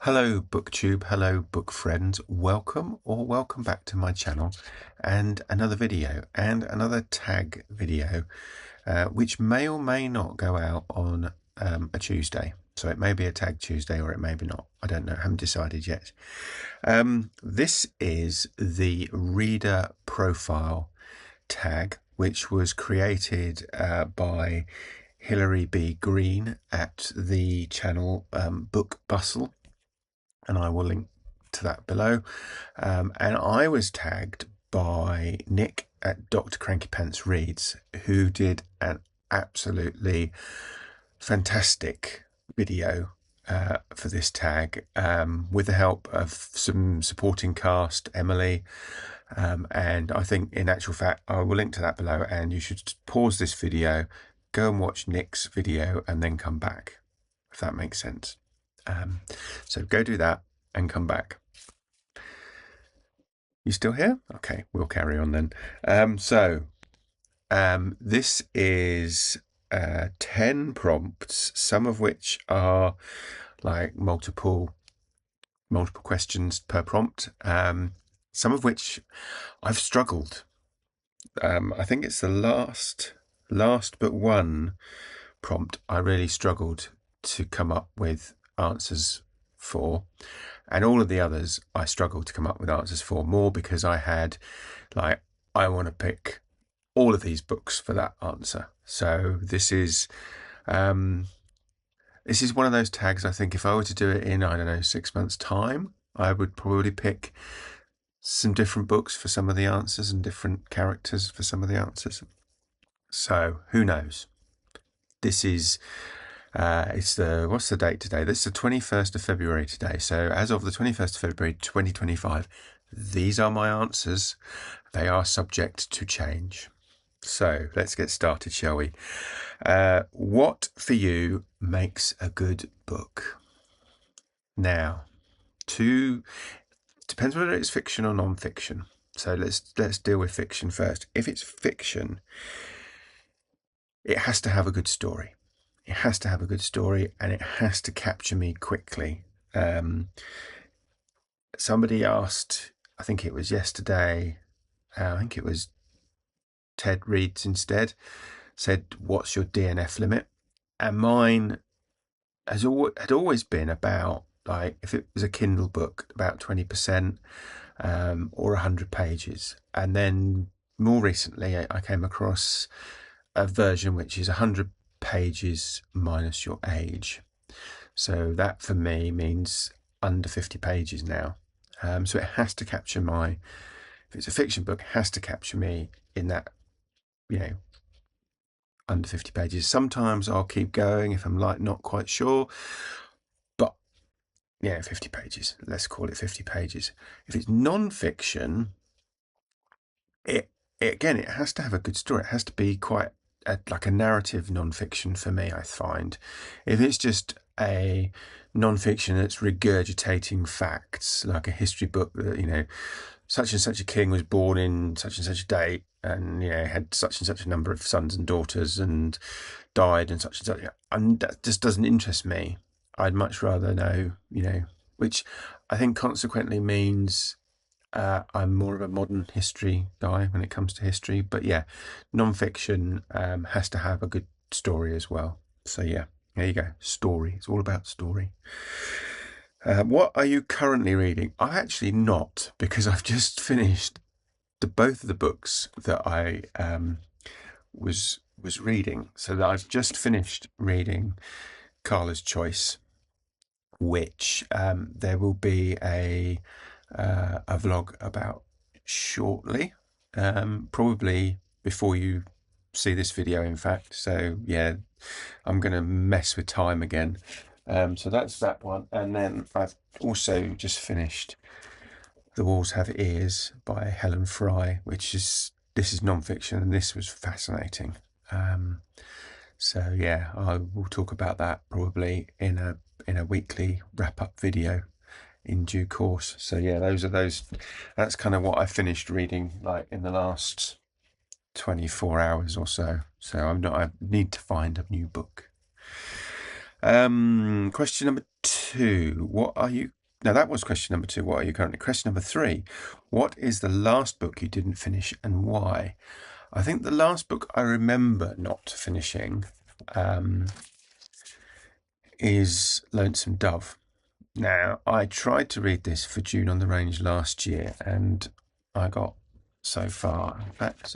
Hello booktube, hello book friends, welcome or welcome back to my channel and another video and another tag video which may or may not go out on a Tuesday. So it may be a tag Tuesday or it may be not. I don't know, haven't decided yet. This is the reader profile tag which was created by Hilary B. Green at the channel Book Bustle, and I will link to that below. And I was tagged by Nick at Dr. Cranky Pants Reads, who did an absolutely fantastic video for this tag with the help of some supporting cast, Emily, and I think in actual fact I will link to that below, and you should pause this video, go and watch Nick's video and then come back, if that makes sense. So go do that and come back. You still here? Okay, we'll carry on then. This is 10 prompts, some of which are like multiple questions per prompt, some of which I've struggled. I think it's the last but one prompt I really struggled to come up with answers for, and all of the others I struggled to come up with answers for, more because I had I want to pick all of these books for that answer. So this is one of those tags. I think if I were to do it in, I don't know, 6 months time, I would probably pick some different books for some of the answers and different characters for some of the answers. So who knows? This is what's the date today? This is the 21st of February today. So as of the 21st of February 2025, these are my answers. They are subject to change. So let's get started, shall we? What for you makes a good book? Now, depends whether it's fiction or non-fiction. So let's deal with fiction first. If it's fiction, it has to have a good story. It has to have a good story, and it has to capture me quickly. Somebody asked, I think it was yesterday, I think it was Ted Reads instead, said, what's your DNF limit? And mine had always been about, like, if it was a Kindle book, about 20% or 100 pages. And then more recently, I came across a version which is 100 pages minus your age. So that for me means under 50 pages now. So it has to capture if it's a fiction book, it has to capture me in that, under 50 pages. Sometimes I'll keep going if I'm not quite sure, but 50 pages, let's call it 50 pages. If it's non-fiction, it has to have a good story. It has to be quite like a narrative non-fiction for me, I find. If it's just a non-fiction that's regurgitating facts, like a history book that, such and such a king was born in such and such a date, and had such and such a number of sons and daughters and died and such, and that just doesn't interest me. I'd much rather know, which I think consequently means I'm more of a modern history guy when it comes to history. But yeah, non-fiction has to have a good story as well. So yeah, there you go. Story. It's all about story. What are you currently reading? I'm actually not, because I've just finished both of the books that I was reading. So that I've just finished reading Carla's Choice, which there will be a vlog about shortly, probably before you see this video, in fact. So yeah, I'm gonna mess with time again. So that's that one, and then I've also just finished The Walls Have Ears by Helen Fry, this is non-fiction, and this was fascinating. So yeah, I will talk about that probably in a weekly wrap-up video in due course. So yeah, that's kind of what I finished reading like in the last 24 hours or so. So I need to find a new book. Question number 2. What are you... No, that was question number 2. What are you currently... Question number 3. What is the last book you didn't finish and why? I think the last book I remember not finishing is Lonesome Dove. Now, I tried to read this for June on the Range last year, and I got so far. In fact,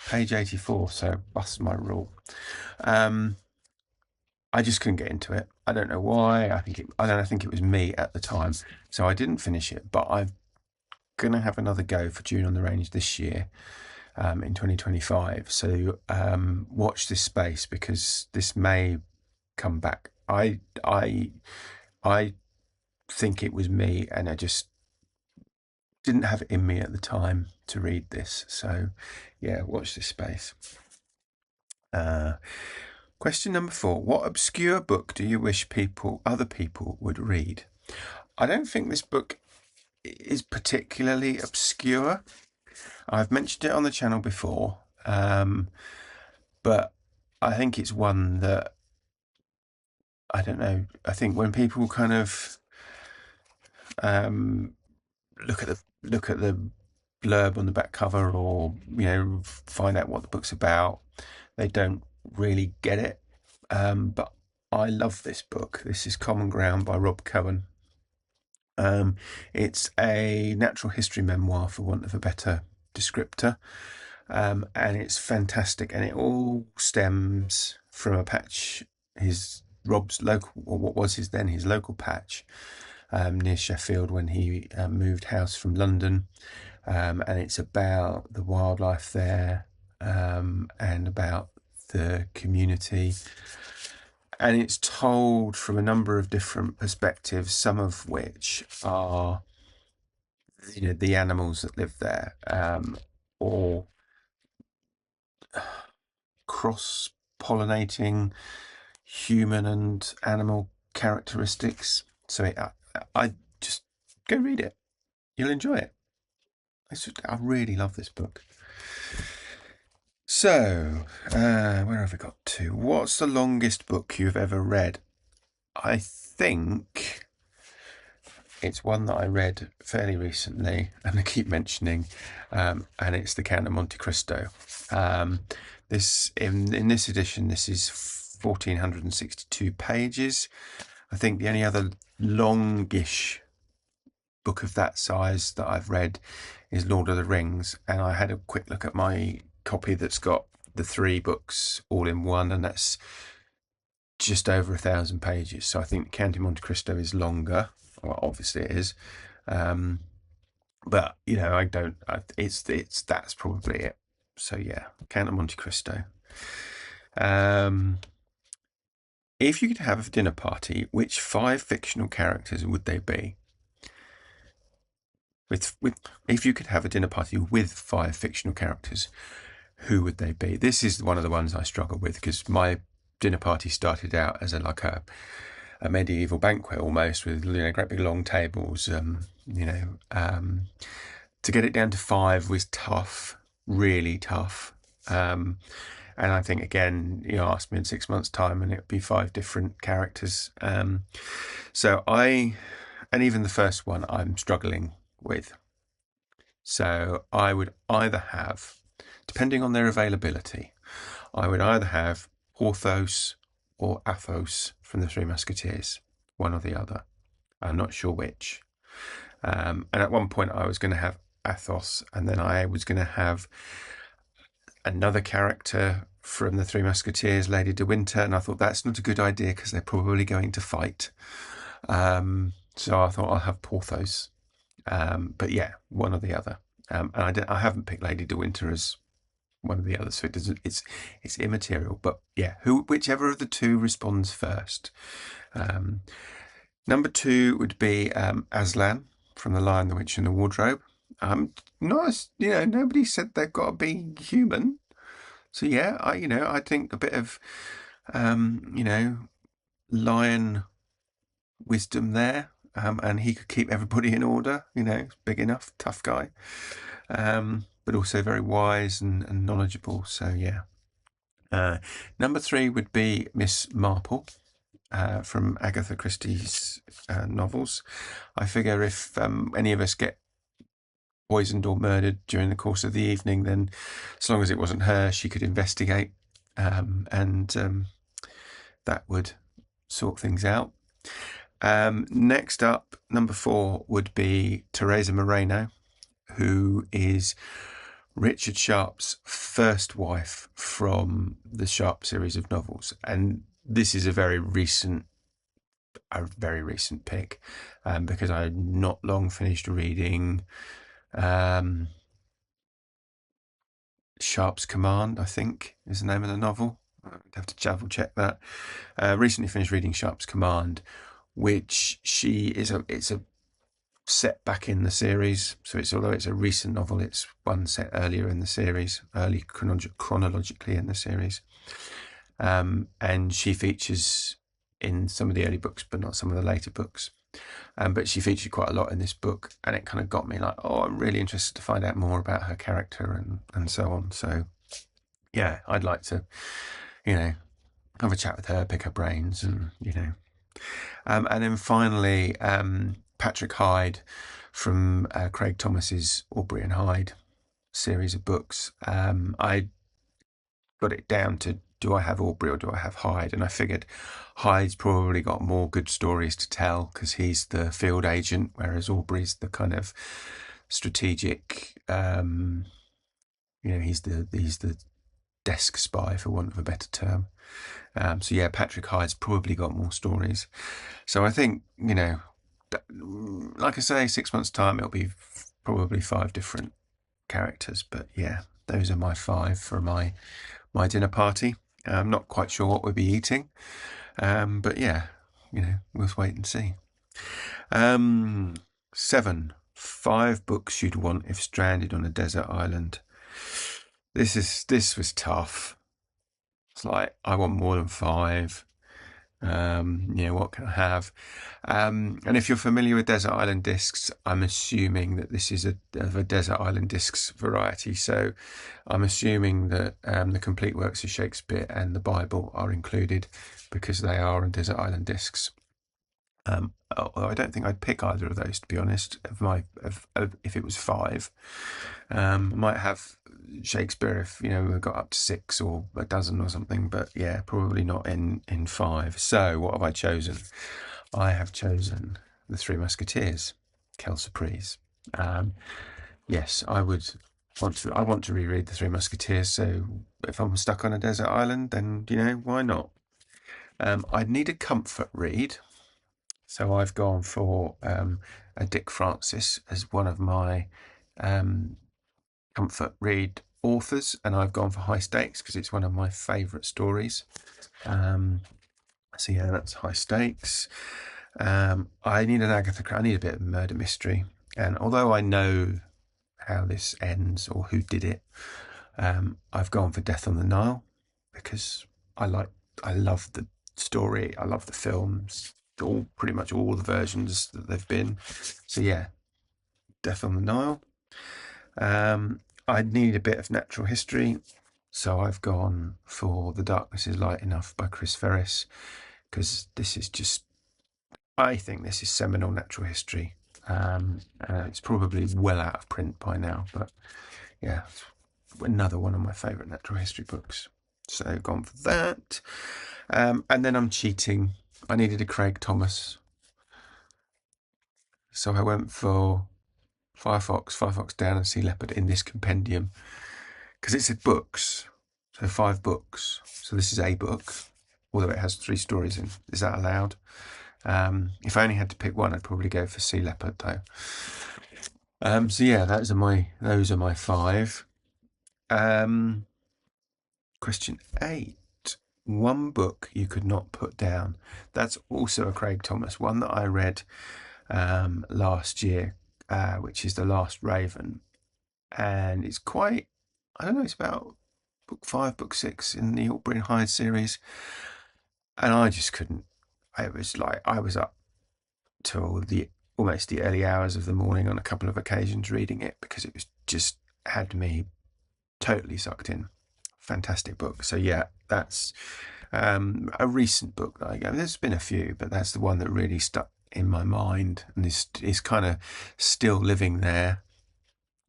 page 84, so bust my rule. I just couldn't get into it. I don't know why. I don't think it was me at the time, so I didn't finish it. But I'm gonna have another go for June on the Range this year, in 2025. So watch this space, because this may come back. I think it was me, and I just didn't have it in me at the time to read this. So yeah, watch this space. Question number 4. What obscure book do you wish other people would read? I don't think this book is particularly obscure. I've mentioned it on the channel before, but I think it's one that, I don't know, I think when people kind of look at the blurb on the back cover, or find out what the book's about, they don't really get it. But I love this book. This is Common Ground by Rob Cohen. It's a natural history memoir, for want of a better descriptor, and it's fantastic, and it all stems from a patch, Rob's local, or what was his local patch, near Sheffield, when he moved house from London, and it's about the wildlife there, and about the community, and it's told from a number of different perspectives, some of which are the animals that live there, or cross-pollinating human and animal characteristics. So I just go read it. You'll enjoy it. I really love this book. So, where have we got to? What's the longest book you've ever read? I think it's one that I read fairly recently, and I keep mentioning, and it's The Count of Monte Cristo. This in this edition, this is 1,462 pages. I think the only other longish book of that size that I've read is Lord of the Rings, and I had a quick look at my copy that's got the 3 books all in one, and that's just over 1,000 pages. So I think Count of Monte Cristo is longer. Well, obviously it is, but that's probably it. So yeah, Count of Monte Cristo. If you could have a dinner party, which 5 fictional characters would they be? If you could have a dinner party with 5 fictional characters, who would they be? This is one of the ones I struggle with, because my dinner party started out as a medieval banquet almost, with great big long tables. To get it down to 5 was tough, really tough. And I think, again, ask me in 6 months' time, and it would be 5 different characters. And even the first one I'm struggling with. So I would either have, depending on their availability, I would either have Porthos or Athos from the Three Musketeers, one or the other. I'm not sure which. And at one point I was going to have Athos, and then I was going to have another character from the Three Musketeers, Lady de Winter, and I thought that's not a good idea, because they're probably going to fight. So I thought I'll have Porthos. But yeah, one or the other. And I haven't picked Lady de Winter as one of the others, so it's immaterial. But yeah, whichever of the 2 responds first. Number 2 would be Aslan from The Lion, the Witch, and the Wardrobe. Nobody said they've got to be human. So yeah, I think a bit of lion wisdom there. And he could keep everybody in order, big enough, tough guy, but also very wise and knowledgeable. So yeah. Number 3 would be Miss Marple. from Agatha Christie's novels. I figure if any of us get poisoned or murdered during the course of the evening, then as long as it wasn't her, she could investigate, and that would sort things out. Next up, number 4 would be Teresa Moreno, who is Richard Sharp's first wife from the Sharp series of novels. And this is a very recent pick, because I had not long finished reading Sharp's Command, I think is the name of the novel. I'd have to double check that. Recently finished reading Sharp's Command, which it's a set back in the series. So although it's a recent novel, it's one set earlier in the series, early chronologically in the series. And she features in some of the early books, but not some of the later books. But she featured quite a lot in this book, and it kind of got me like, oh, I'm really interested to find out more about her character and so on. So yeah, I'd like to, have a chat with her, pick her brains, and and then finally, Patrick Hyde from Craig Thomas's Aubrey and Hyde series of books. I got it down to, do I have Aubrey or do I have Hyde? And I figured Hyde's probably got more good stories to tell because he's the field agent, whereas Aubrey's the kind of strategic, he's the desk spy, for want of a better term. So yeah, Patrick Hyde's probably got more stories. So I think, like I say, 6 months' time, it'll be probably 5 different characters. But yeah, those are my 5 for my dinner party. I'm not quite sure what we'll be eating. But yeah, we'll wait and see. 7, 5 books you'd want if stranded on a desert island. This was tough. It's like, I want more than 5. What can I have? And if you're familiar with Desert Island Discs, I'm assuming that this is of a Desert Island Discs variety. So I'm assuming that the complete works of Shakespeare and the Bible are included because they are on Desert Island Discs. Although I don't think I'd pick either of those, to be honest. If it was 5, I might have Shakespeare if we got up to 6 or a dozen or something. But yeah, probably not in 5. So what have I chosen? I have chosen The Three Musketeers, Quelle Surprise. Yes, I want to reread The Three Musketeers. So if I'm stuck on a desert island, then why not? I'd need a comfort read. So I've gone for a Dick Francis as one of my comfort read authors, and I've gone for High Stakes because it's one of my favourite stories. So yeah, that's High Stakes. I need I need a bit of murder mystery, and although I know how this ends or who did it, I've gone for Death on the Nile because I love the story, I love the films, pretty much all the versions that they've been. So yeah, Death on the Nile. I need a bit of natural history, so I've gone for The Darkness is Light Enough by Chris Ferris because I think this is seminal natural history. It's probably well out of print by now, but yeah, it's another one of my favourite natural history books. So gone for that. And then I'm cheating. I needed a Craig Thomas. So I went for Firefox Down and Sea Leopard in this compendium. Because it said books. So 5 books. So this is a book. Although it has 3 stories in. Is that allowed? If I only had to pick one, I'd probably go for Sea Leopard though. So yeah, those are my 5. Question 8. One book you could not put down. That's also a Craig Thomas, one that I read last year, which is The Last Raven. And it's quite, I don't know, it's about book 5, book 6 in the Aubrey and Hyde series. And I just couldn't. It was like I was up till almost the early hours of the morning on a couple of occasions reading it because it was just had me totally sucked in. Fantastic book. So yeah, that's A recent book that I mean, there's been a few, but that's the one that really stuck in my mind and is kind of still living there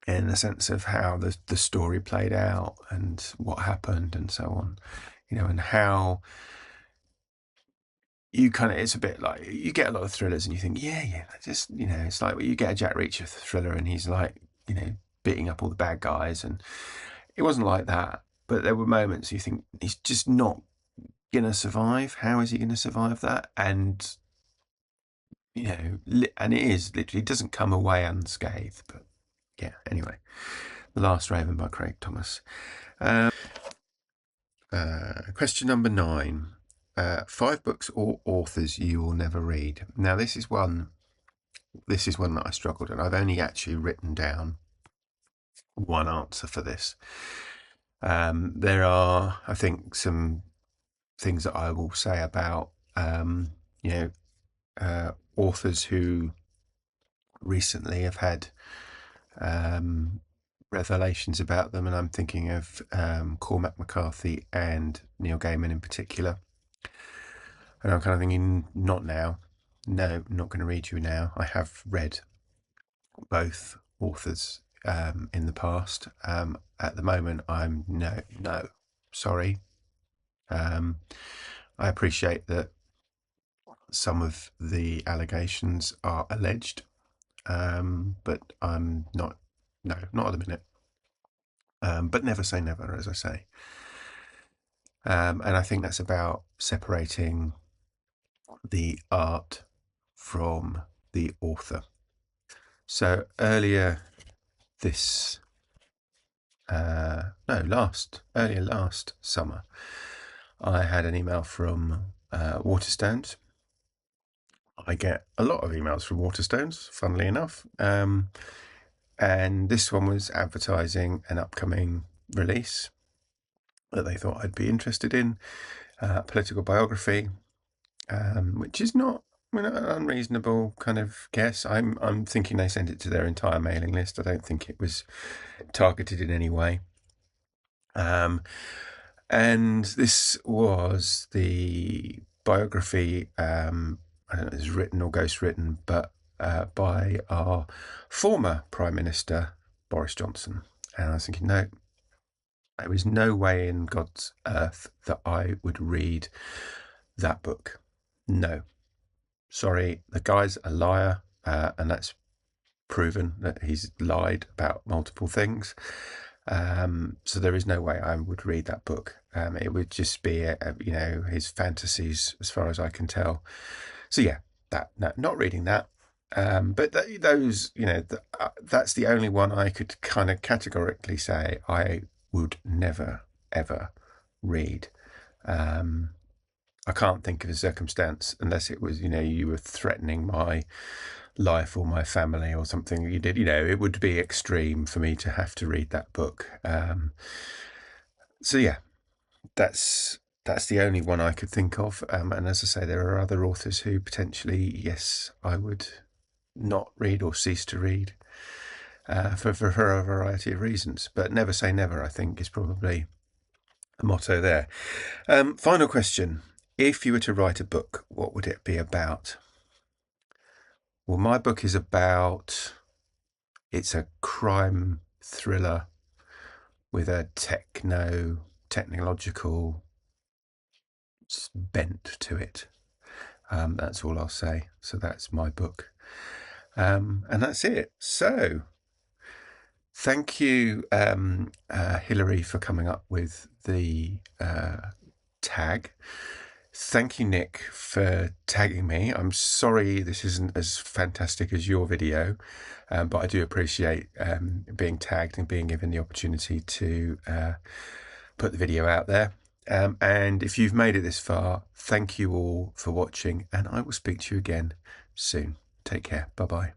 in the sense of how the story played out and what happened and so on, and how you kind of, it's a bit like you get a lot of thrillers and you think, yeah, just, it's like you get a Jack Reacher thriller and he's like, beating up all the bad guys, and it wasn't like that. But there were moments you think he's just not gonna survive. How is he gonna survive that? And and it is literally doesn't come away unscathed. But yeah, anyway, The Last Raven by Craig Thomas. Question number 9. 5 books or authors you will never read. Now this is one that I struggled, and I've only actually written down one answer for this. There are, I think, some things that I will say about authors who recently have had revelations about them, and I'm thinking of Cormac McCarthy and Neil Gaiman in particular. And I'm kind of thinking, not now. No, I'm not going to read you now. I have read both authors in the past. At the moment, I'm no, sorry. I appreciate that some of the allegations are alleged, but I'm not at the minute. But never say never, as I say. And I think that's about separating the art from the author. So earlier last summer, I had an email from Waterstones. I get a lot of emails from Waterstones, funnily enough. And this one was advertising an upcoming release that they thought I'd be interested in, political biography, which is not an unreasonable kind of guess. I'm thinking they sent it to their entire mailing list. I don't think it was targeted in any way. And this was the biography, I don't know if it's written or ghostwritten, but by our former Prime Minister, Boris Johnson. And I was thinking, no, there is no way in God's earth that I would read that book. No. Sorry, the guy's a liar, and that's proven that he's lied about multiple things. So there is no way I would read that book. It would just be, his fantasies, as far as I can tell. So yeah, not reading that. But those, that's the only one I could kind of categorically say I would never, ever read. I can't think of a circumstance, unless it was, you were threatening my life or my family or something you did, it would be extreme for me to have to read that book. So yeah, that's the only one I could think of. And as I say, there are other authors who potentially, yes, I would not read or cease to read for a variety of reasons. But never say never, I think, is probably the motto there. Final question. If you were to write a book, what would it be about? Well, my book is it's a crime thriller with a technological bent to it. That's all I'll say. So that's my book. And that's it. So thank you, Hilary, for coming up with the tag. Thank you, Nick, for tagging me. I'm sorry this isn't as fantastic as your video, but I do appreciate being tagged and being given the opportunity to put the video out there. And if you've made it this far, thank you all for watching, and I will speak to you again soon. Take care. Bye-bye.